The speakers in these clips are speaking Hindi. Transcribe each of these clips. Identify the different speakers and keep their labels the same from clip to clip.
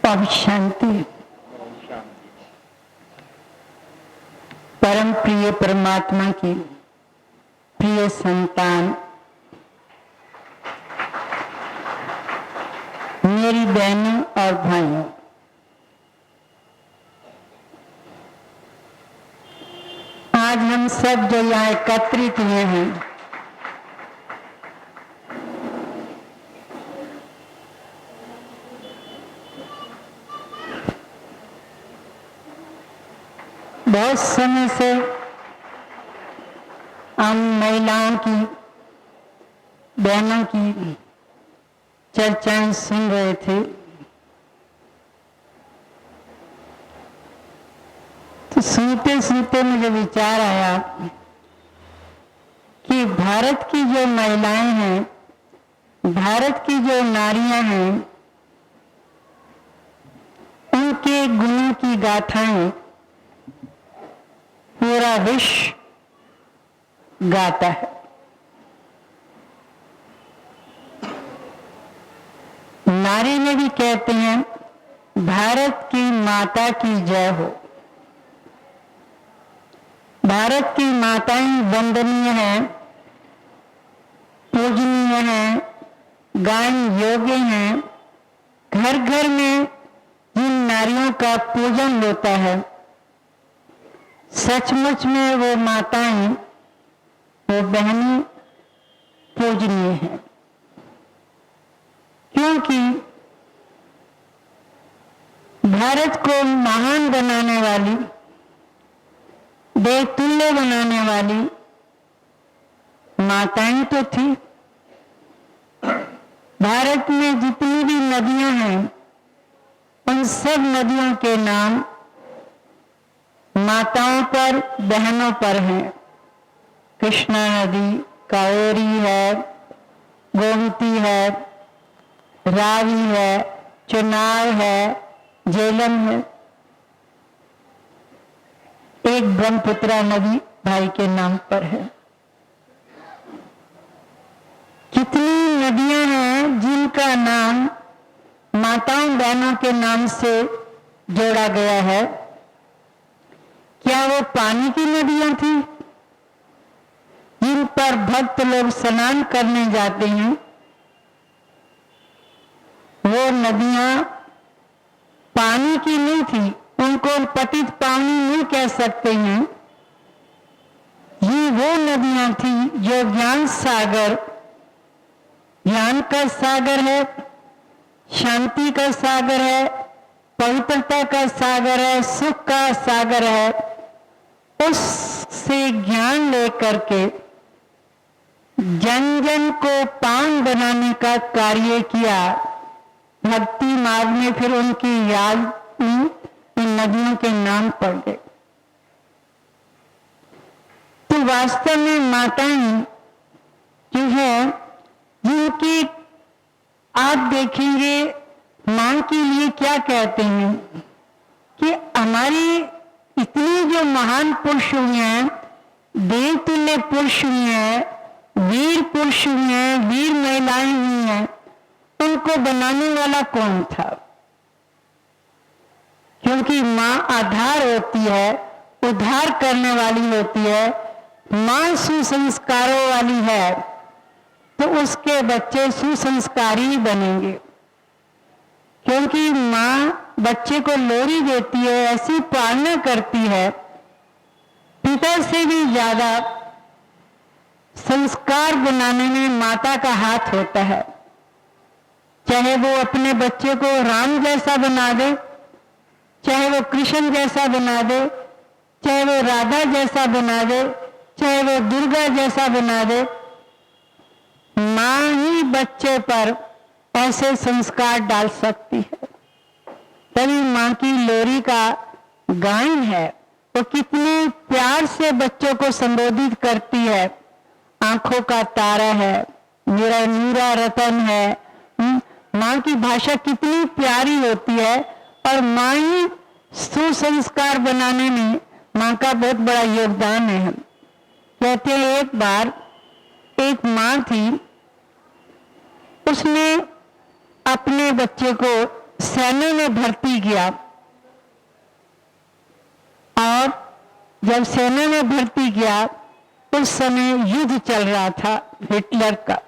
Speaker 1: अब शांति। परम प्रिय परमात्मा की प्रिय संतान, मेरी बहनों और भाइयों, आज हम सब जो यहाँ एकत्रित हुए हैं, बहुत समय से हम महिलाओं की, बहनों की चर्चाएं सुन रहे थे, तो सुनते सुनते मुझे विचार आया कि भारत की जो महिलाएं हैं, भारत की जो नारियां हैं, उनके गुणों की गाथाएं पूरा विश्व गाता है। नारी में भी कहते हैं भारत की माता की जय हो। भारत की माताएं वंदनीय हैं, पूजनीय हैं, गान योग्य हैं। घर घर में जिन नारियों का पूजन होता है, सचमुच में वो माताएं, वो बहनें पूजनीय हैं, क्योंकि भारत को महान बनाने वाली, देवतुल्य बनाने वाली माताएं तो थी। भारत में जितनी भी नदियां हैं, उन सब नदियों के नाम माताओं पर, बहनों पर हैं। कृष्णा नदी, कावेरी है, गोमती है, रावी है, चुनाव है, झेलम है। एक ब्रह्मपुत्रा नदी भाई के नाम पर है। कितनी नदियां हैं जिनका नाम माताओं बहनों के नाम से जोड़ा गया है। क्या वो पानी की नदियां थी जिन पर भक्त लोग स्नान करने जाते हैं? वो नदियां पानी की नहीं थी, उनको पतित पानी नहीं कह सकते हैं। ये वो नदियां थी जो ज्ञान सागर, ज्ञान का सागर है, शांति का सागर है, पवित्रता का सागर है, सुख का सागर है। उससे ज्ञान लेकर के जन जन को पावन बनाने का कार्य किया। भक्ति मार्ग में फिर उनकी याद इन नदियों के नाम पड़ गए। तो वास्तव में माताएं जो है, जिनकी आप देखेंगे मां के लिए क्या कहते हैं कि हमारी इतनी जो महान पुरुष हुए हैं, देवतुल्य पुरुष हुए हैं, वीर पुरुष हुए हैं, वीर महिलाएं हुई हैं, उनको बनाने वाला कौन था? क्योंकि मां आधार होती है, उद्धार करने वाली होती है, मां सुसंस्कारों वाली है, तो उसके बच्चे सुसंस्कारी बनेंगे। क्योंकि मां बच्चे को लोरी देती है, ऐसी पालना करती है, पिता से भी ज्यादा संस्कार बनाने में माता का हाथ होता है। चाहे वो अपने बच्चे को राम जैसा बना दे, चाहे वो कृष्ण जैसा बना दे, चाहे वो राधा जैसा बना दे, चाहे वो दुर्गा जैसा बना दे, मां ही बच्चे पर ऐसे संस्कार डाल सकती है। तभी मां की लोरी का गायन है, वो कितने प्यार से बच्चों को संबोधित करती है। आंखों का तारा है, मेरा नीरा रतन है। मां की भाषा कितनी प्यारी होती है, और मां ही सुसंस्कार बनाने में मां का बहुत बड़ा योगदान है। कहते हैं एक बार एक मां थी, उसने अपने बच्चे को सेना में भर्ती किया, और जब सेना में भर्ती किया उस समय युद्ध चल रहा था हिटलर का,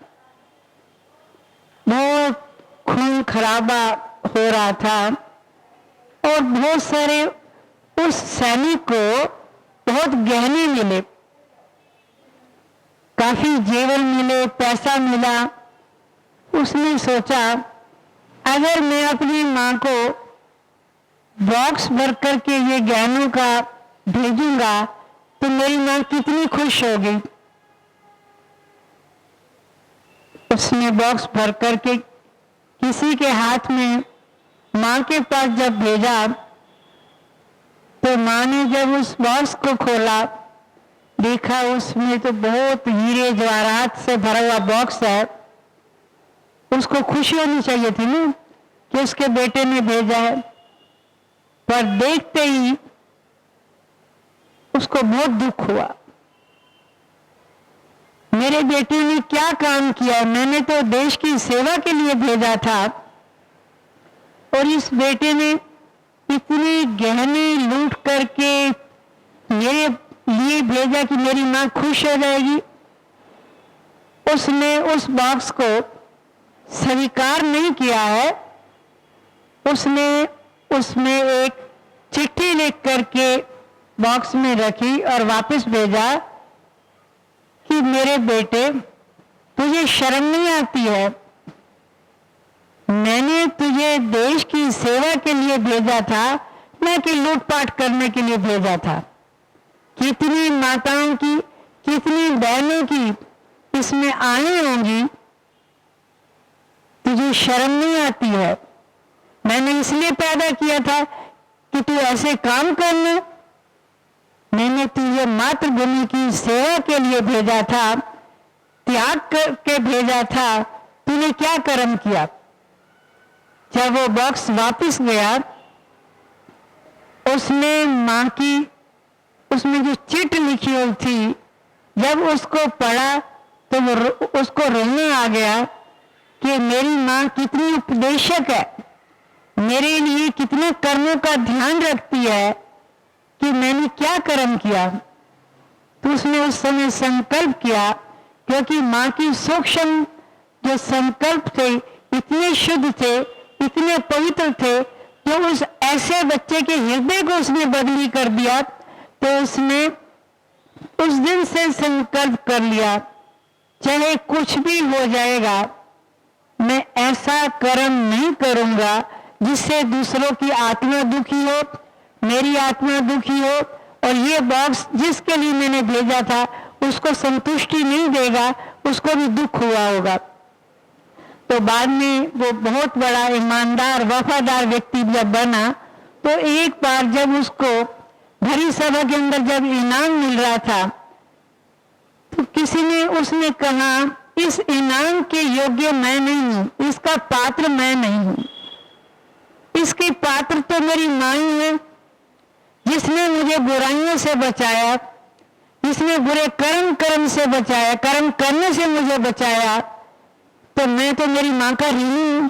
Speaker 1: बहुत खून खराबा हो रहा था, और बहुत सारे उस सैनिक को बहुत गहने मिले, काफी जेवर मिले, पैसा मिला। उसने सोचा अगर मैं अपनी मां को बॉक्स भर करके ये गहनों का भेजूंगा तो मेरी मां कितनी खुश होगी। उसने बॉक्स भर करके किसी के हाथ में मां के पास जब भेजा तो मां ने जब उस बॉक्स को खोला, देखा उसमें तो बहुत हीरे जवाहरात से भरा हुआ बॉक्स है। उसको खुशी होनी चाहिए थी ना कि उसके बेटे ने भेजा है, पर देखते ही उसको बहुत दुख हुआ। मेरे बेटे ने क्या काम किया, मैंने तो देश की सेवा के लिए भेजा था, और इस बेटे ने इतने गहने लूट करके मेरे लिए भेजा कि मेरी मां खुश हो जाएगी। उसने उस बॉक्स को स्वीकार नहीं किया है, उसने उसमें एक चिट्ठी लिख करके बॉक्स में रखी और वापस भेजा कि मेरे बेटे तुझे शर्म नहीं आती है, मैंने तुझे देश की सेवा के लिए भेजा था, न कि लूटपाट करने के लिए भेजा था। कितनी माताओं की, कितनी बहनों की इसमें आने होंगी, तुझे शर्म नहीं आती है। मैंने इसलिए पैदा किया था कि तू ऐसे काम करना, मैंने तुझे मातृभूमि की सेवा के लिए भेजा था, त्याग करके भेजा था, तूने क्या कर्म किया। जब वो बॉक्स वापस गया, उसने मां की उसमें जो चिट लिखी हुई थी, जब उसको पढ़ा तो वो उसको रोना आ गया कि मेरी मां कितनी उपदेशक है, मेरे लिए कितने कर्मों का ध्यान रखती है कि मैंने क्या कर्म किया। तो उसने उस समय संकल्प किया, क्योंकि मां की सूक्ष्म जो संकल्प थे इतने शुद्ध थे, इतने पवित्र थे, जो उस ऐसे बच्चे के हृदय को उसने बदली कर दिया। तो उसने उस दिन से संकल्प कर लिया, चाहे कुछ भी हो जाएगा, मैं ऐसा कर्म नहीं करूंगा जिससे दूसरों की आत्मा दुखी हो, मेरी आत्मा दुखी हो, और ये बॉक्स जिसके लिए मैंने भेजा था उसको संतुष्टि नहीं देगा, उसको भी दुख हुआ होगा। तो बाद में वो बहुत बड़ा ईमानदार वफादार व्यक्ति जब बना, तो एक बार जब उसको भरी सभा के अंदर जब इनाम मिल रहा था, तो किसी ने उसने कहा इस इनाम के योग्य मैं नहीं हूं, इसका पात्र मैं नहीं हूं, इसकी पात्र तो मेरी मां ही है, जिसने मुझे बुराइयों से बचाया, जिसने बुरे कर्म से बचाया, कर्म करने से मुझे बचाया। तो मैं तो मेरी मां का ऋणी हूं,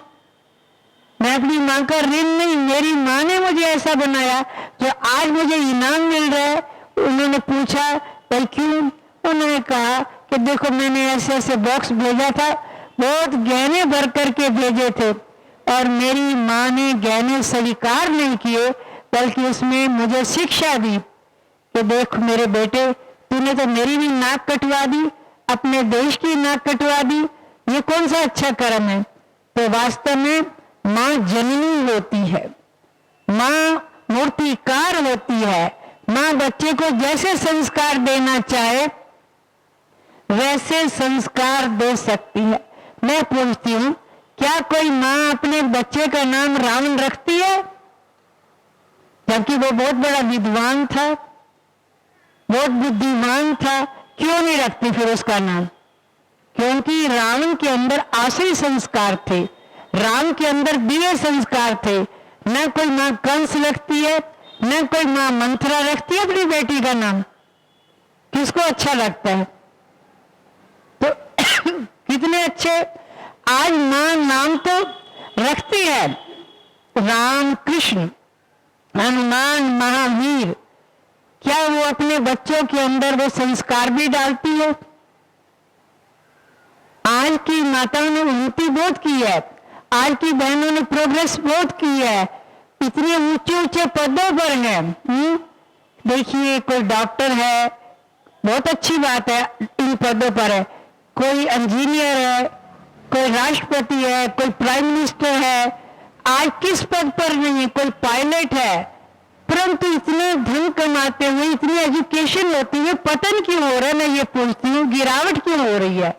Speaker 1: मैं अपनी मां का ऋण नहीं, मेरी मां ने मुझे ऐसा बनाया जो आज मुझे इनाम मिल रहा है। उन्होंने पूछा भाई क्यों, उन्होंने कहा कि देखो मैंने ऐसे ऐसे बॉक्स भेजा था, बहुत गहने भर करके भेजे थे, और मेरी मां ने गहने स्वीकार नहीं किए, बल्कि उसमें मुझे शिक्षा दी कि देख मेरे बेटे, तूने तो मेरी भी नाक कटवा दी, अपने देश की नाक कटवा दी, ये कौन सा अच्छा कर्म है। तो वास्तव में मां जननी होती है, मां मूर्तिकार होती है, मां बच्चे को जैसे संस्कार देना चाहे वैसे संस्कार दे सकती है। मैं पूछती हूं, क्या कोई मां अपने बच्चे का नाम रावण रखती है, जबकि वो बहुत बड़ा विद्वान था, बहुत बुद्धिमान था, क्यों नहीं रखती फिर उसका नाम। क्योंकि रावण के अंदर आसुरी संस्कार थे, राम के अंदर दिव्य संस्कार थे। न कोई मां कंस रखती है, न कोई मां मंथरा रखती है अपनी बेटी का नाम, किसको अच्छा लगता है। तो कितने अच्छे आज मां नाम तो रखती है, राम कृष्ण, हनुमान, महावीर, क्या वो अपने बच्चों के अंदर वो संस्कार भी डालती है? आज की माताओं ने उन्नति बहुत की है, आज की बहनों ने प्रोग्रेस बहुत की है, इतने ऊंचे ऊंचे पदों पर है। देखिए कोई डॉक्टर है, बहुत अच्छी बात है, इन पदों पर है, कोई इंजीनियर है, कोई राष्ट्रपति है, कोई प्राइम मिनिस्टर है, आज किस पद पर नहीं है, कोई पायलट है, परंतु इतने धन कमाते हुए, इतनी एजुकेशन होती है, पतन क्यों हो रहा है? मैं ये पूछती हूँ, गिरावट क्यों हो रही है?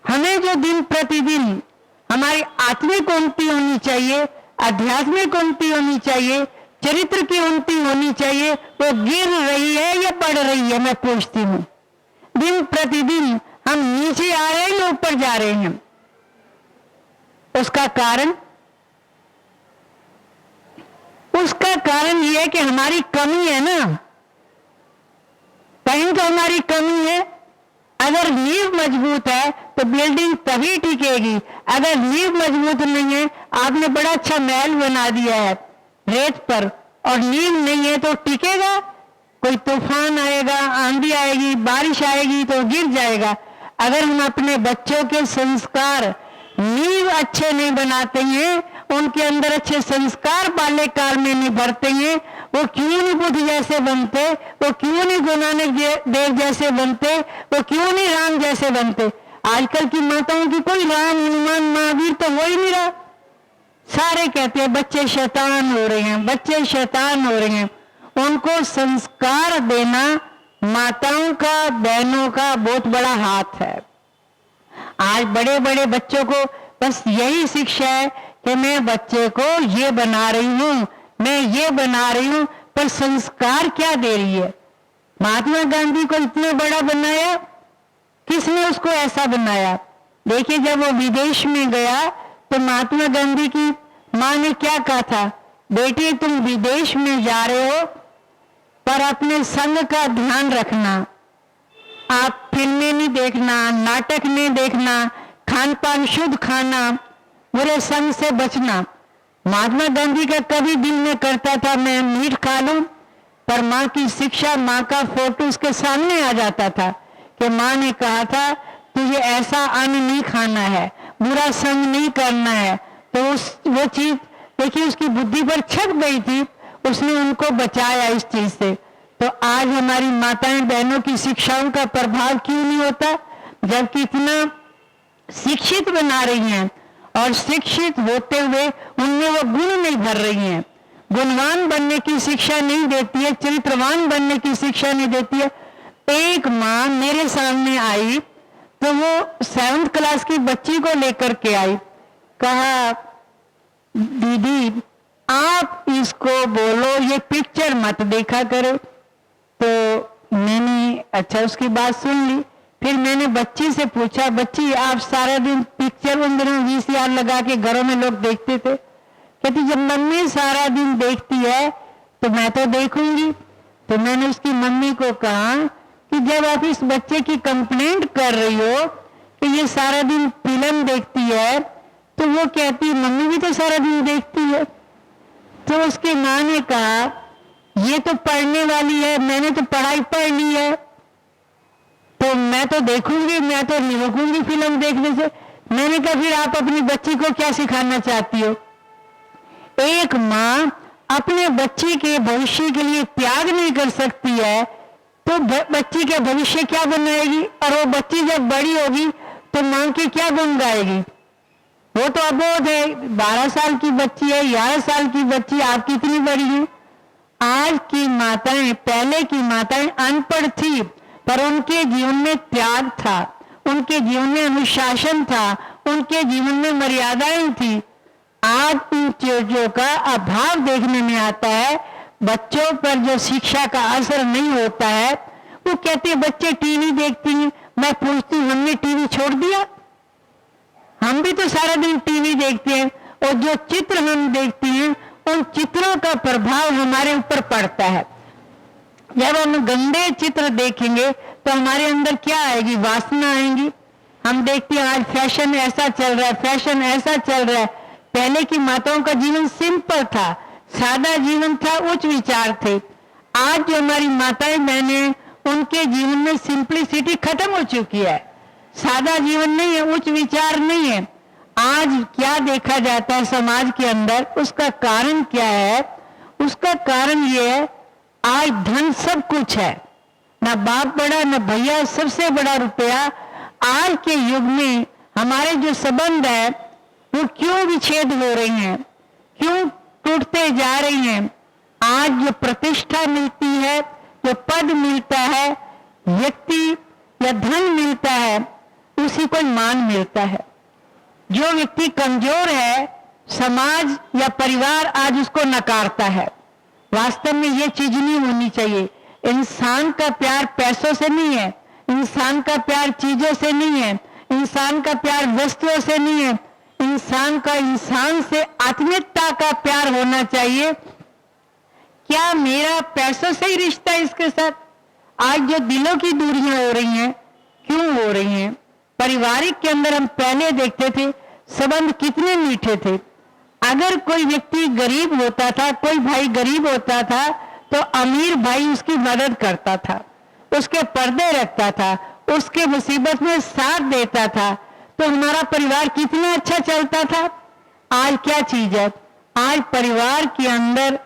Speaker 1: हमें जो दिन प्रतिदिन हमारी आत्मिक उन्नति होनी चाहिए, आध्यात्मिक उन्नति होनी चाहिए, चरित्र की उन्नति होनी चाहिए, वो गिर रही है या बढ़ रही है? मैं पूछती हूँ। दिन प्रतिदिन हम नीचे आ रहे हैं या ऊपर जा रहे हैं? उसका कारण यह है कि हमारी कमी है ना, कहीं तो हमारी कमी है। अगर नींव मजबूत है तो बिल्डिंग तभी टिकेगी, अगर नींव मजबूत नहीं है, आपने बड़ा अच्छा महल बना दिया है रेत पर और नींव नहीं है तो टिकेगा? कोई तूफान आएगा, आंधी आएगी, बारिश आएगी तो गिर जाएगा। अगर हम अपने बच्चों के संस्कार नींव अच्छे नहीं बनाते हैं, उनके अंदर अच्छे संस्कार बाल्यकाल में नहीं भरते हैं, वो क्यों नहीं बुद्ध जैसे बनते, वो क्यों नहीं गुरु नानक देव जैसे बनते, वो क्यों नहीं राम जैसे बनते? आजकल की माताओं की कोई राम, हनुमान, महावीर तो हो ही नहीं रहा। सारे कहते हैं बच्चे शैतान हो रहे हैं, बच्चे शैतान हो रहे हैं। उनको संस्कार देना माताओं का, बहनों का बहुत बड़ा हाथ है। आज बड़े बड़े बच्चों को बस यही शिक्षा है कि मैं बच्चे को ये बना रही हूं, मैं ये बना रही हूं, पर संस्कार क्या दे रही है? महात्मा गांधी को इतना बड़ा बनाया, किसने उसको ऐसा बनाया? देखिए जब वो विदेश में गया तो महात्मा गांधी की मां ने क्या कहा था? बेटी तुम विदेश में जा रहे हो पर अपने संग का ध्यान रखना, आप फिल्में नहीं देखना, नाटक नहीं देखना, खान पान शुद्ध खाना, बुरे संग से बचना। महात्मा गांधी का कभी दिल में करता था मैं मीठ खा लूं, पर मां की शिक्षा, मां का फोटो उसके सामने आ जाता था कि मां ने कहा था तुझे ऐसा अन्न नहीं खाना है, बुरा संग नहीं करना है। तो वो चीज देखिए उसकी बुद्धि पर छप गई थी, उसने उनको बचाया इस चीज से। तो आज हमारी माताएं बहनों की शिक्षाओं का प्रभाव क्यों नहीं होता? जबकि इतना शिक्षित बना रही हैं और शिक्षित होते हुए उनमें वो गुण नहीं भर रही हैं, गुणवान बनने की शिक्षा नहीं देती है, चरित्रवान बनने की शिक्षा नहीं देती है। एक माँ मेरे सामने आई तो वो 7th क्लास की बच्ची को लेकर के आई, कहा दीदी आप इसको बोलो ये पिक्चर मत देखा करो। तो मैंने अच्छा उसकी बात सुन ली। फिर मैंने बच्ची से पूछा, बच्ची आप सारा दिन पिक्चर उन दिनों VCR लगा के घरों में लोग देखते थे? कहती जब मम्मी सारा दिन देखती है तो मैं तो देखूंगी। तो मैंने उसकी मम्मी को कहा कि जब आप इस बच्चे की कंप्लेंट कर रही हो कि ये सारा दिन फिल्म देखती है, तो वो कहती है मम्मी भी तो सारा दिन देखती है। तो उसकी माँ ने कहा ये तो पढ़ने वाली है, मैंने तो पढ़ाई पढ़ ली है, तो मैं तो देखूंगी, मैं तो नहीं रुकूंगी फिल्म देखने से। मैंने कहा फिर आप अपनी बच्ची को क्या सिखाना चाहती हो? एक माँ अपने बच्ची के भविष्य के लिए त्याग नहीं कर सकती है तो बच्ची का भविष्य क्या बनाएगी? और वो बच्ची जब बड़ी होगी तो माँ के क्या गुण गाएगी? वो तो अबोध है, 12 साल की बच्ची है, 11 साल की बच्ची, आप कितनी बड़ी हैं? आज की माताएं, पहले की माताएं अनपढ़ थी पर उनके जीवन में त्याग था, उनके जीवन में अनुशासन था, उनके जीवन में मर्यादाएं थी। आज इन चीजों का अभाव देखने में आता है। बच्चों पर जो शिक्षा का असर नहीं होता है, वो कहते हैं बच्चे टीवी देखती हैं। मैं पूछती हूँ हमने टीवी छोड़ दिया? हम भी तो सारा दिन टीवी देखते हैं और जो चित्र हम देखते हैं उन चित्रों का प्रभाव हमारे ऊपर पड़ता है। जब हम गंदे चित्र देखेंगे तो हमारे अंदर क्या आएगी? वासना आएंगी। हम देखते हैं आज फैशन ऐसा चल रहा है, फैशन ऐसा चल रहा है, पहले की माताओं का जीवन सिंपल था, सादा जीवन था, उच्च विचार थे। आज जो हमारी माताएं बहनें, उनके जीवन में सिंप्लिसिटी खत्म हो चुकी है। सादा जीवन नहीं है, उच्च विचार नहीं है। आज क्या देखा जाता है समाज के अंदर, उसका कारण क्या है? उसका कारण ये है, आज धन सब कुछ है, ना बाप बड़ा ना भैया, सबसे बड़ा रुपया। आज के युग में हमारे जो संबंध है वो क्यों विच्छेद हो रहे हैं, क्यों टूटते जा रही हैं? आज जो प्रतिष्ठा मिलती है, जो पद मिलता है, व्यक्ति या धन मिलता है, उसी को मान मिलता है। जो व्यक्ति कमजोर है, समाज या परिवार आज उसको नकारता है। वास्तव में ये चीज नहीं होनी चाहिए। इंसान का प्यार पैसों से नहीं है, इंसान का प्यार चीजों से नहीं है, इंसान का प्यार वस्तुओं से नहीं है। इंसान का इंसान से आत्मीयता का प्यार होना चाहिए। क्या मेरा पैसों से ही रिश्ता है इसके साथ? आज जो दिलों की दूरियां हो रही हैं, क्यों हो रही हैं? पारिवारिक के अंदर हम पहले देखते थे संबंध कितने मीठे थे। अगर कोई व्यक्ति गरीब होता था, कोई भाई गरीब होता था, तो अमीर भाई उसकी मदद करता था, उसके पर्दे रखता था, उसके मुसीबत में साथ देता था, तो हमारा परिवार कितना अच्छा चलता था। आज क्या चीज है? आज परिवार के अंदर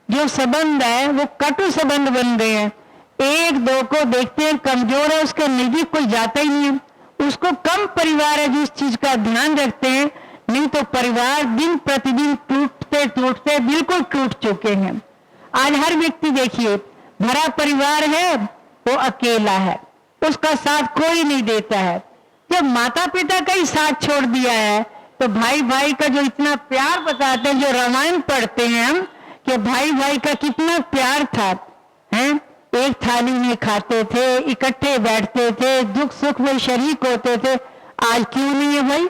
Speaker 1: जो संबंध है वो कटु संबंध बन गए हैं। एक दो को देखते हैं कमजोर है, उसके नजदीक कोई जाता ही नहीं है। उसको कम परिवार है जिस चीज का ध्यान रखते हैं, नहीं तो परिवार दिन प्रतिदिन टूटते टूटते बिल्कुल टूट चुके हैं। आज हर व्यक्ति देखिए, भरा परिवार है वो अकेला है, उसका साथ कोई नहीं देता है। जब माता पिता का ही साथ छोड़ दिया है, तो भाई भाई का जो इतना प्यार बताते हैं, जो रामायण पढ़ते हैं हम, कि भाई भाई का कितना प्यार था, हैं? एक थाली में खाते थे, इकट्ठे बैठते थे, दुख सुख में शरीक होते थे। आज क्यों नहीं है भाई?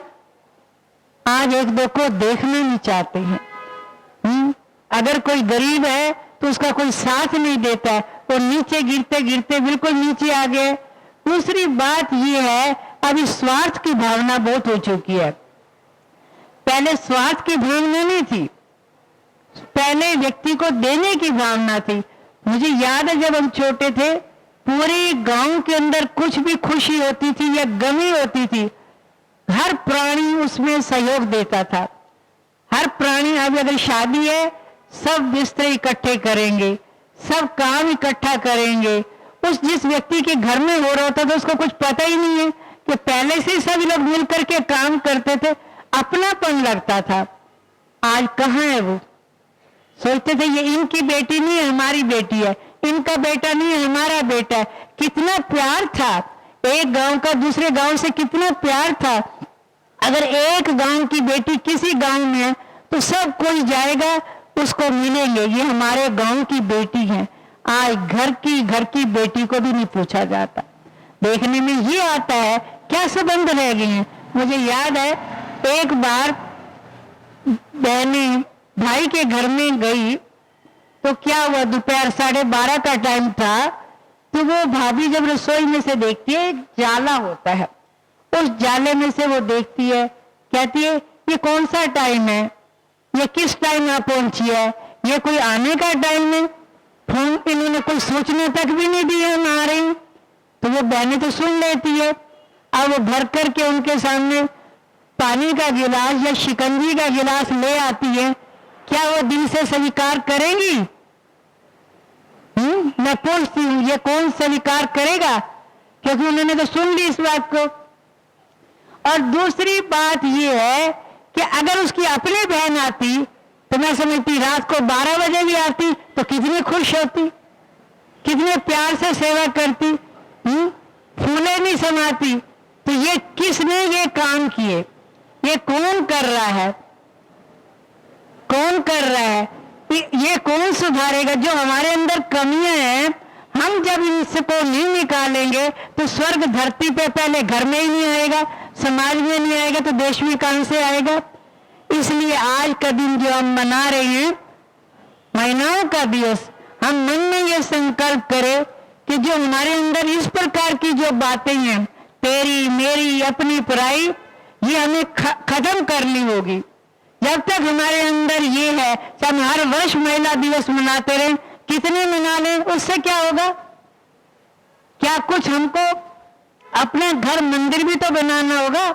Speaker 1: आज एक दो को देखना नहीं चाहते हैं। अगर कोई गरीब है तो उसका कोई साथ नहीं देता है, वो नीचे गिरते गिरते बिल्कुल नीचे आ गए। दूसरी बात ये है, अभी स्वार्थ की भावना बहुत हो चुकी है। पहले स्वार्थ की भावना नहीं थी, पहले व्यक्ति को देने की भावना थी। मुझे याद है जब हम छोटे थे, पूरे गांव के अंदर कुछ भी खुशी होती थी या गमी होती थी, हर प्राणी उसमें सहयोग देता था। हर प्राणी, अब अगर शादी है, सब बिस्तर इकट्ठे करेंगे, सब काम इकट्ठा करेंगे। उस जिस व्यक्ति के घर में हो रहा होता था उसको कुछ पता ही नहीं है कि पहले से सभी लोग मिलकर के काम करते थे, अपनापन लगता था। आज कहाँ है वो? सोचते थे ये इनकी बेटी नहीं है, हमारी बेटी है, इनका बेटा नहीं है, हमारा बेटा है। कितना प्यार था, एक गांव का दूसरे गांव से कितना प्यार था। अगर एक गांव की बेटी किसी गांव में है तो सब कोई जाएगा, उसको मिलेंगे, ये हमारे गांव की बेटी है। आज घर की बेटी को भी नहीं पूछा जाता। देखने में ये आता है क्या संबंध रह गए हैं। मुझे याद है एक बार बहनें भाई के घर में गई तो क्या हुआ, दोपहर 12:30 का टाइम था, तो वो भाभी जब रसोई में से देखती है, एक जाला होता है, उस जाले में से वो देखती है, कहती है ये कौन सा टाइम है, ये किस टाइम यहाँ पहुंची है, ये कोई आने का टाइम है। फोन इन्होंने कोई सूचना तक भी नहीं दी है, हम आ रही। तो वो बहनें तो सुन लेती है। अब वो भर करके उनके सामने पानी का गिलास या शिकंजी का गिलास ले आती है, क्या वो दिल से स्वीकार करेंगी? मैं पूछती हूँ, ये कौन स्वीकार करेगा? क्योंकि उन्होंने तो सुन ली इस बात को। और दूसरी बात ये है कि अगर उसकी अपनी बहन आती तो मैं समझती रात को 12 बजे भी आती तो कितनी खुश होती, कितने प्यार से सेवा करती, फूले नहीं समाती। तो ये किसने ये काम किए? ये कौन कर रहा है? कौन कर रहा है? ये कौन सुधारेगा? जो हमारे अंदर कमियां हैं, हम जब इनको नहीं निकालेंगे तो स्वर्ग धरती पे पहले घर में ही नहीं आएगा, समाज में नहीं आएगा, तो देश में कहां से आएगा? इसलिए आज का दिन जो हम मना रहे हैं, महिलाओं का दिवस, हम मन में ये संकल्प करें कि जो हमारे अंदर इस प्रकार की जो बातें हैं, तेरी मेरी अपनी पराई, ये हमें खत्म करनी होगी। जब तक हमारे अंदर ये है, चाहे हम हर वर्ष महिला दिवस मनाते रहें, कितने मना लें, उससे क्या होगा? क्या कुछ हमको अपना घर मंदिर भी तो बनाना होगा,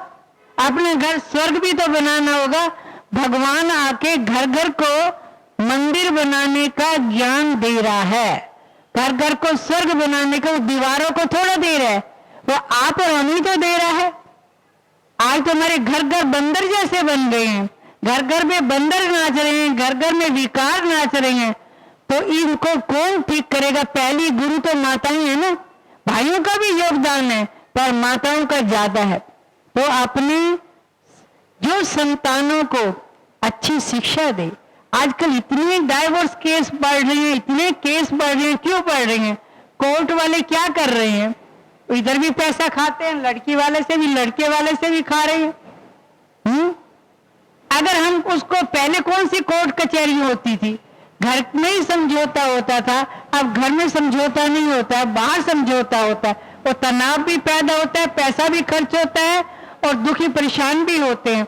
Speaker 1: अपने घर स्वर्ग भी तो बनाना होगा। भगवान आके घर घर को मंदिर बनाने का ज्ञान दे रहा है, घर घर को स्वर्ग बनाने का दीवारों को थोड़ा दे रहा है, वो आप और हम ही तो दे रहा है। आज तो हमारे घर घर बंदर जैसे बन गए हैं, घर घर में बंदर नाच रहे हैं, घर घर में विकार नाच रहे हैं, तो इनको कौन ठीक करेगा? पहली गुरु तो माताएं है ना, भाइयों का भी योगदान है पर माताओं का ज्यादा है। तो अपने जो संतानों को अच्छी शिक्षा दे। आजकल इतने डाइवोर्स केस बढ़ रहे हैं, इतने केस बढ़ रहे हैं, क्यों बढ़ रहे हैं? कोर्ट वाले क्या कर रहे हैं? इधर भी पैसा खाते हैं, लड़की वाले से भी, लड़के वाले से भी खा रहे हैं। अगर हम उसको, पहले कौन सी कोर्ट कचहरी होती थी? घर में ही समझौता होता था, अब घर में समझौता नहीं होता है, बाहर समझौता होता है। वो तनाव भी पैदा होता है, पैसा भी खर्च होता है और दुखी परेशान भी होते हैं।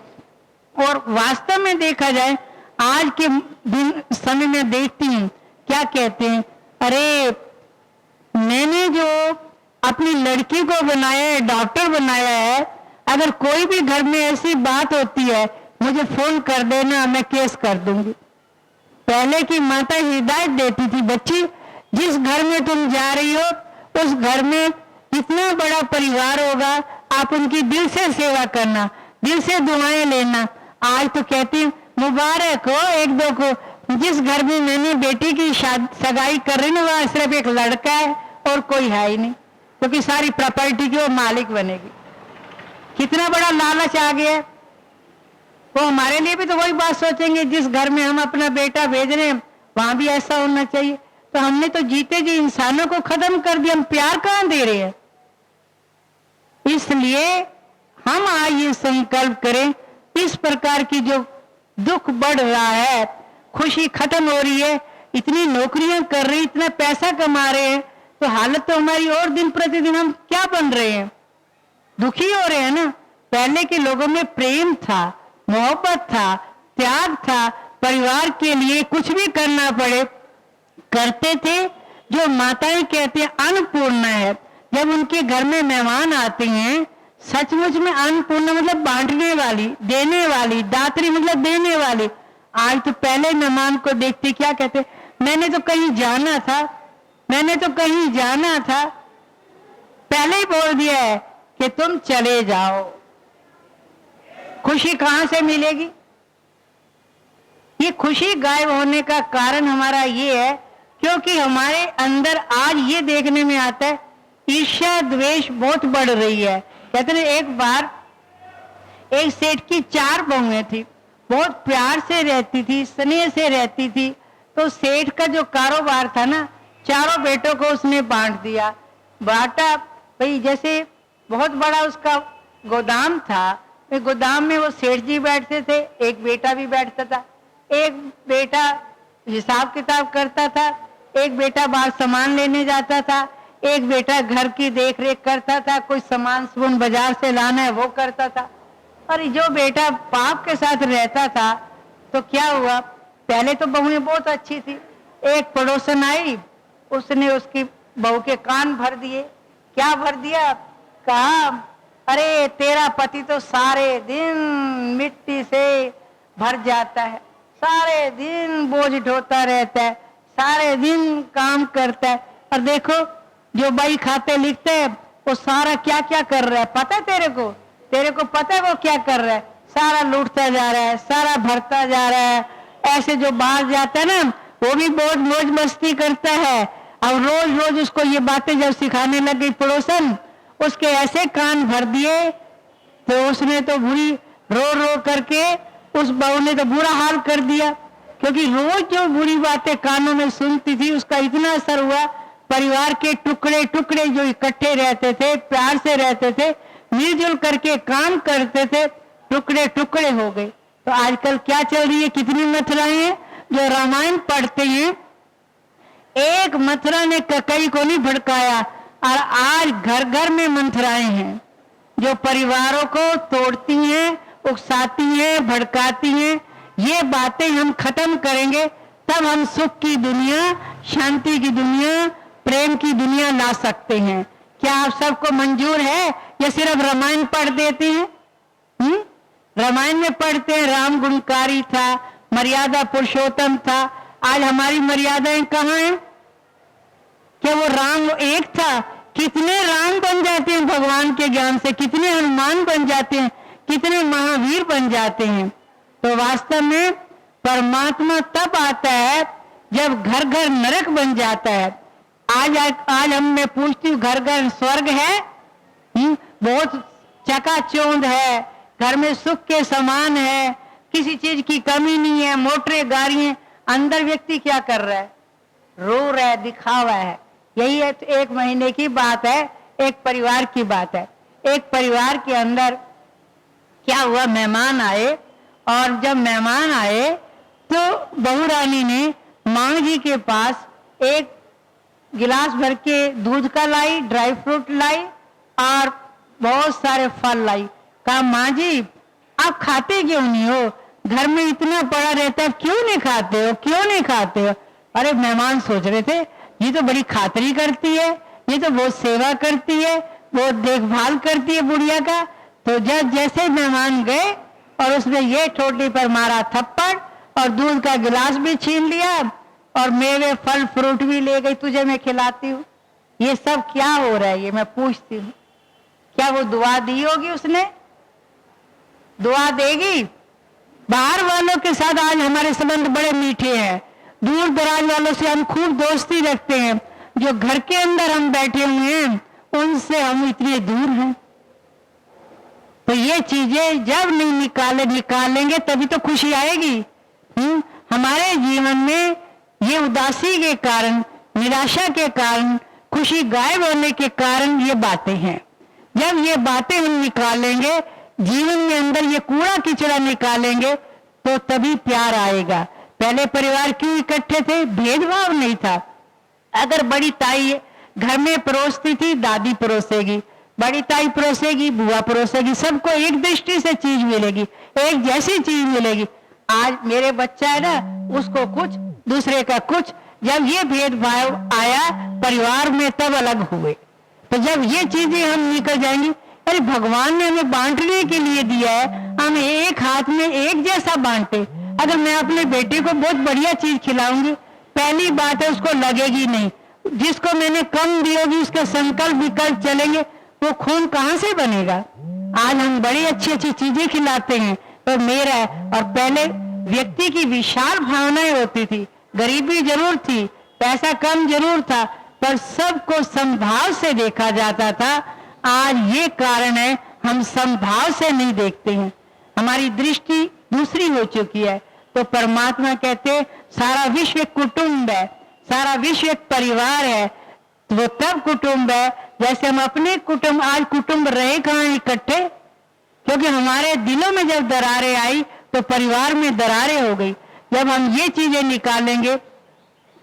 Speaker 1: और वास्तव में देखा जाए, आज के दिन समय में देखती हूँ क्या कहते हैं, अरे मैंने जो अपनी लड़की को बनाया है, डॉक्टर बनाया है, अगर कोई भी घर में ऐसी बात होती है मुझे फोन कर देना, मैं केस कर दूंगी। पहले की माता हिदायत देती थी, बच्ची जिस घर में तुम जा रही हो उस घर में इतना बड़ा परिवार होगा, आप उनकी दिल से सेवा करना, दिल से दुआएं लेना। आज तो कहती मुबारक हो एक दो को, जिस घर में मैंने बेटी की सगाई कर रही ना, वहां सिर्फ एक लड़का है और कोई है ही नहीं, क्योंकि सारी प्रॉपर्टी की वो मालिक बनेगी। कितना बड़ा लालच आ गया है। वो हमारे लिए भी तो वही बात सोचेंगे, जिस घर में हम अपना बेटा भेज रहे हैं वहां भी ऐसा होना चाहिए। तो हमने तो जीते जी इंसानों को खत्म कर दिया, हम प्यार कहां दे रहे हैं? इसलिए हम आज ये संकल्प करें, इस प्रकार की जो दुख बढ़ रहा है, खुशी खत्म हो रही है, इतनी नौकरियां कर रहे हैं, इतना पैसा कमा रहे हैं, तो हालत तो हमारी और दिन प्रतिदिन हम क्या बन रहे हैं? दुखी हो रहे हैं ना। पहले के लोगों में प्रेम था, मोहब्बत था, त्याग था, परिवार के लिए कुछ भी करना पड़े करते थे। जो माताएं कहती हैं अन्नपूर्णा है, जब उनके घर में मेहमान आते हैं, सचमुच में अन्नपूर्णा मतलब बांटने वाली, देने वाली, दात्री मतलब देने वाली। आज तो पहले मेहमान को देखते क्या कहते, मैंने तो कहीं जाना था, मैंने तो कहीं जाना था, पहले ही बोल दिया है कि तुम चले जाओ। खुशी कहां से मिलेगी? ये खुशी गायब होने का कारण हमारा ये है क्योंकि हमारे अंदर आज ये देखने में आता है ईर्ष्या द्वेष बहुत बढ़ रही है। कहते हैं एक बार एक सेठ की 4 बहुएं थी, बहुत प्यार से रहती थी, स्नेह से रहती थी। तो सेठ का जो कारोबार था ना, चारों बेटों को उसने बांट दिया। बांटा भाई, जैसे बहुत बड़ा उसका गोदाम था, गोदाम में वो सेठ जी बैठते थे, एक बेटा भी बैठता था। एक बेटा हिसाब किताब करता था, एक बेटा बाहर सामान लेने जाता था, एक बेटा घर की देख रेख करता था, कोई सामान सुन बाजार से लाना है वो करता था। और जो बेटा बाप के साथ रहता था तो क्या हुआ, पहले तो बहुएं बहुत अच्छी थी। एक पड़ोसन आई, उसने उसकी बहू के कान भर दिए। क्या भर दिया? कहा अरे तेरा पति तो सारे दिन मिट्टी से भर जाता है, सारे दिन बोझ ढोता रहता है, सारे दिन काम करता है, और देखो जो बही खाते लिखते हैं वो सारा क्या क्या कर रहा है पता है तेरे को? तेरे को पता है वो क्या कर रहा है? सारा लूटता जा रहा है, सारा भरता जा रहा है। ऐसे जो बाहर जाता है ना, वो भी बहुत मौज मस्ती करता है। अब रोज रोज उसको ये बातें जब सिखाने लग गई पड़ोसन, उसके ऐसे कान भर दिए तो उसने तो बुरी रो रो करके, उस बहू ने तो बुरा हाल कर दिया, क्योंकि रोज जो बुरी बातें कानों में सुनती थी उसका इतना असर हुआ। परिवार के टुकड़े टुकड़े जो इकट्ठे रहते थे, प्यार से रहते थे, मिलजुल करके काम करते थे, टुकड़े टुकड़े हो गए। तो आजकल क्या चल रही है? कितनी मथुराएं हैं। जो रामायण पढ़ते हैं, एक मथुरा ने ककई को नहीं भड़काया, और आज घर घर में मंथराएं हैं जो परिवारों को तोड़ती हैं, उकसाती हैं, भड़काती हैं। ये बातें हम खत्म करेंगे तब हम सुख की दुनिया, शांति की दुनिया, प्रेम की दुनिया ला सकते हैं। क्या आप सबको मंजूर है या सिर्फ रामायण पढ़ देते हैं? रामायण में पढ़ते हैं राम गुणकारी था, मर्यादा पुरुषोत्तम था। आज हमारी मर्यादाएं कहाँ हैं? क्या वो राम एक था? कितने राम बन जाते हैं भगवान के ज्ञान से, कितने हनुमान बन जाते हैं, कितने महावीर बन जाते हैं। तो वास्तव में परमात्मा तब आता है जब घर घर नरक बन जाता है। आज हम मैं पूछती हूँ, घर घर स्वर्ग है? बहुत चकाचौंध है, घर में सुख के समान है, किसी चीज की कमी नहीं है, मोटरें गाड़ियां। अंदर व्यक्ति क्या कर रहा है? रो रहा है, दिखावा है। यही है। तो 1 महीने की बात है, एक परिवार की बात है। एक परिवार के अंदर क्या हुआ, मेहमान आए, और जब मेहमान आए तो बहू रानी ने मां जी के पास एक गिलास भर के दूध का लाई, ड्राई फ्रूट लाई और बहुत सारे फल लाई। कहा, मां जी आप खाते क्यों नहीं हो? घर में इतना पड़ा रहता है, क्यों नहीं खाते हो? क्यों नहीं खाते हो? अरे मेहमान सोच रहे थे ये तो बड़ी खातरी करती है, ये तो बहुत सेवा करती है, बहुत देखभाल करती है बुढ़िया का। तो जब जैसे मेहमान गए और उसने ये ठोटी पर मारा थप्पड़ और दूध का गिलास भी छीन लिया और मेवे फल फ्रूट भी ले गई, तुझे मैं खिलाती हूँ। ये सब क्या हो रहा है? ये मैं पूछती हूँ, क्या वो दुआ दी होगी? उसने दुआ देगी? बाहर वालों के साथ आज हमारे संबंध बड़े मीठे हैं, दूर दराज वालों से हम खूब दोस्ती रखते हैं। जो घर के अंदर हम बैठे हुए हैं उनसे हम इतने दूर हैं। तो ये चीजें जब नहीं निकालेंगे तभी तो खुशी आएगी। हमारे जीवन में ये उदासी के कारण, निराशा के कारण, खुशी गायब होने के कारण ये बातें हैं। जब ये बातें हम निकालेंगे, जीवन में अंदर ये कूड़ा किचड़ा निकालेंगे तो तभी प्यार आएगा। पहले परिवार क्यों इकट्ठे थे? भेदभाव नहीं था। अगर बड़ी ताई घर में परोसती थी, दादी परोसेगी, बड़ी ताई परोसेगी, बुआ परोसेगी, सबको एक दृष्टि से चीज मिलेगी, एक जैसी चीज मिलेगी। आज मेरे बच्चा है ना, उसको कुछ, दूसरे का कुछ। जब ये भेदभाव आया परिवार में तब अलग हुए। तो जब ये चीजें हम निकल जाएंगी, अरे भगवान ने हमें बांटने के लिए दिया है, हम एक हाथ में एक जैसा बांटे। अगर मैं अपने बेटे को बहुत बढ़िया चीज खिलाऊंगी, पहली बात है उसको लगेगी नहीं। जिसको मैंने कम दी होगी उसके संकल्प विकल्प चलेंगे, वो खून कहां से बनेगा? आज हम बड़ी अच्छी अच्छी चीजें खिलाते हैं तो मेरा है। और पहले व्यक्ति की विशाल भावनाएं होती थी, गरीबी जरूर थी, पैसा कम जरूर था, पर सबको समभाव से देखा जाता था। आज ये कारण है हम समभाव से नहीं देखते हैं, हमारी दृष्टि दूसरी हो चुकी है। तो परमात्मा कहते सारा विश्व कुटुंब है, सारा विश्व एक परिवार है। तो वो तब कुटुंब है जैसे हम अपने कुटुंब, आज कुटुंब रहे कहाँ इकट्ठे? क्योंकि हमारे दिलों में जब दरारें आई तो परिवार में दरारें हो गई। जब हम ये चीजें निकालेंगे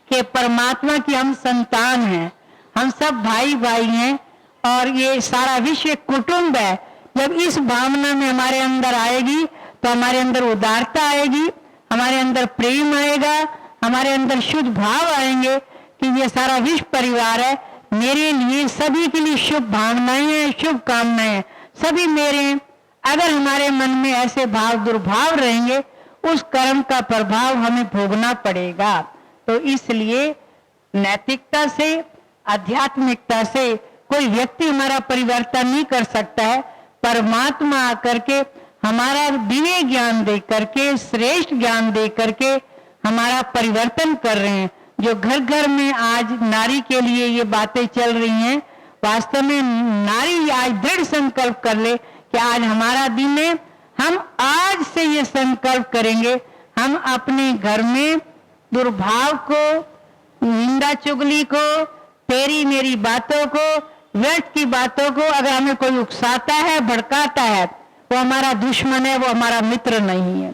Speaker 1: कि परमात्मा की हम संतान हैं, हम सब भाई भाई हैं और ये सारा विश्व एक कुटुंब है, जब इस भावना में हमारे अंदर आएगी तो हमारे अंदर उदारता आएगी, हमारे अंदर प्रेम आएगा, हमारे अंदर शुद्ध भाव आएंगे कि ये सारा विश्व परिवार है, मेरे लिए, सभी के लिए शुभ भावनाएं हैं, शुभ कामनाएं हैं, सभी मेरे हैं। अगर हमारे मन में ऐसे भाव दुर्भाव रहेंगे, उस कर्म का प्रभाव हमें भोगना पड़ेगा। तो इसलिए नैतिकता से, आध्यात्मिकता से कोई व्यक्ति हमारा परिवर्तन नहीं कर सकता है। परमात्मा आकर के हमारा दिव्य ज्ञान दे करके, श्रेष्ठ ज्ञान दे करके हमारा परिवर्तन कर रहे हैं। जो घर घर में आज नारी के लिए ये बातें चल रही हैं, वास्तव में नारी आज दृढ़ संकल्प कर ले कि आज हमारा दिन है, हम आज से ये संकल्प करेंगे, हम अपने घर में दुर्भाव को, निंदा चुगली को, तेरी मेरी बातों को, व्यर्थ की बातों को, अगर हमें कोई उकसाता है, भड़काता है, वो हमारा दुश्मन है, वो हमारा मित्र नहीं है।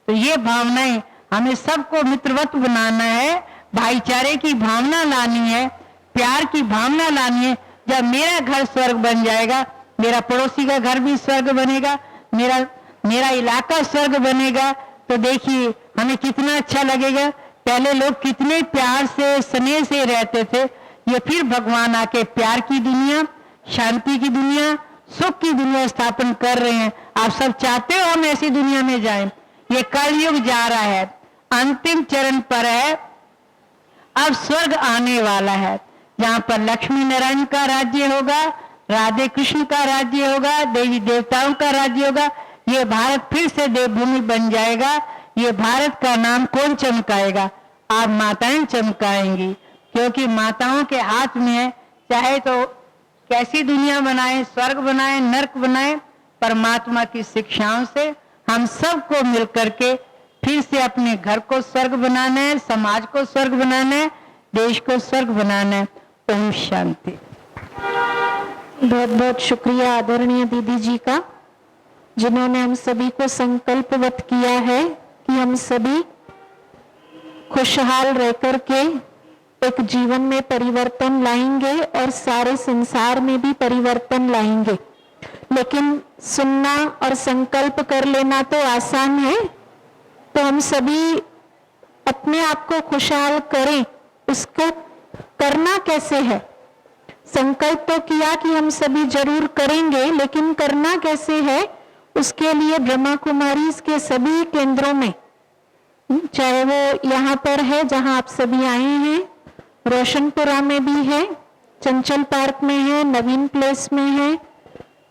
Speaker 1: तो ये भावनाएं हमें सबको मित्रवत बनाना है, भाईचारे की भावना लानी है, प्यार की भावना लानी है। जब मेरा घर स्वर्ग बन जाएगा, मेरा पड़ोसी का घर भी स्वर्ग बनेगा, मेरा इलाका स्वर्ग बनेगा, तो देखिए हमें कितना अच्छा लगेगा। पहले लोग कितने प्यार से स्नेह से रहते थे, ये फिर भगवान आके प्यार की दुनिया, शांति की दुनिया, सुख की दुनिया स्थापन कर रहे हैं। आप सब चाहते हो हम ऐसी दुनिया में जाएं। ये कलयुग जा रहा है, अंतिम चरण पर है, अब स्वर्ग आने वाला है, जहां पर लक्ष्मी नारायण का राज्य होगा, राधे कृष्ण का राज्य होगा, देवी देवताओं का राज्य होगा। ये भारत फिर से देवभूमि बन जाएगा। ये भारत का नाम कौन चमकाएगा? आप माताएं चमकाएंगी, क्योंकि माताओं के हाथ में है। चाहे तो कैसी दुनिया बनाए, स्वर्ग बनाए, नरक बनाए, परमात्मा की शिक्षाओं से हम सबको मिलकर के फिर से अपने घर को स्वर्ग बनाना है, समाज को स्वर्ग बनाना है, देश को स्वर्ग बनाना है। ओम शांति।
Speaker 2: बहुत बहुत शुक्रिया आदरणीय दीदी जी का, जिन्होंने हम सभी को संकल्पवत किया है कि हम सभी खुशहाल रह करके एक जीवन में परिवर्तन लाएंगे और सारे संसार में भी परिवर्तन लाएंगे। लेकिन सुनना और संकल्प कर लेना तो आसान है, तो हम सभी अपने आप को खुशहाल करें, उसको करना कैसे है? संकल्प तो किया कि हम सभी जरूर करेंगे, लेकिन करना कैसे है? उसके लिए ब्रह्मा कुमारी के सभी केंद्रों में, चाहे वो यहाँ पर है जहाँ आप सभी आए हैं, रोशनपुरा में भी है, चंचल पार्क में है, नवीन प्लेस में है,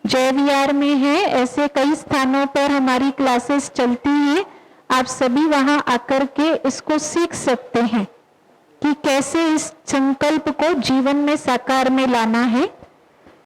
Speaker 2: जय विहार में है, ऐसे कई स्थानों पर हमारी क्लासेस चलती हैं। आप सभी वहां आकर के इसको सीख सकते हैं कि कैसे इस संकल्प को जीवन में साकार में लाना है।